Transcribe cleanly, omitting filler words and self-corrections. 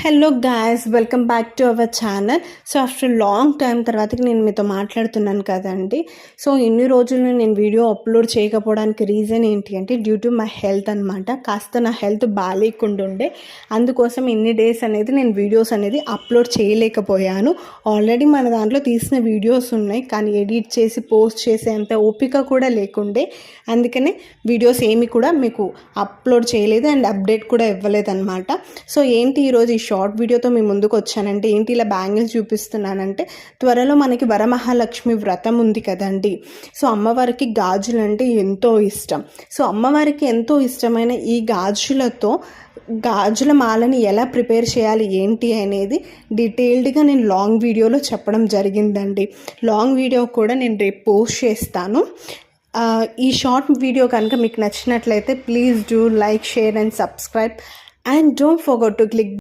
Hello guys, welcome back to our channel. So after long time తర్వాతకి నేను మీతో మాట్లాడుతున్నాను కదండి. సో ఇన్ని రోజులు నేను వీడియో అప్లోడ్ చేయకపోవడానికి రీజన్ ఏంటి అంటే డ్యూ టు మై హెల్త్ అనమాట. కాస్త నా హెల్త్ బాగాలేకుండా ఉండే, అందుకోసం ఇన్ని డేస్ అనేది నేను వీడియోస్ అనేది అప్లోడ్ చేయలేకపోయాను. ఆల్రెడీ మన దాంట్లో తీసిన వీడియోస్ ఉన్నాయి, కానీ ఎడిట్ చేసి పోస్ట్ చేసేంత ఓపిక కూడా లేకుండే. అందుకనే వీడియోస్ ఏమి కూడా మీకు అప్లోడ్ చేయలేదు అండ్ అప్డేట్ కూడా ఇవ్వలేదు అనమాట. సో ఏంటి ఈరోజు షార్ట్ వీడియోతో మీ ముందుకు వచ్చానంటే, ఏంటి ఇలా బ్యాంగిల్స్ చూపిస్తున్నానంటే, త్వరలో మనకి వరమహాలక్ష్మి వ్రతం ఉంది కదండి. సో అమ్మవారికి గాజులు అంటే ఎంతో ఇష్టం. సో అమ్మవారికి ఎంతో ఇష్టమైన ఈ గాజుల మాలని ఎలా ప్రిపేర్ చేయాలి ఏంటి అనేది డీటెయిల్డ్గా నేను లాంగ్ వీడియోలో చెప్పడం జరిగిందండి. లాంగ్ వీడియో కూడా నేను రేపు పోస్ట్ చేస్తాను. ఈ షార్ట్ వీడియో కనుక మీకు నచ్చినట్లయితే please do like, share and subscribe, and don't forget to click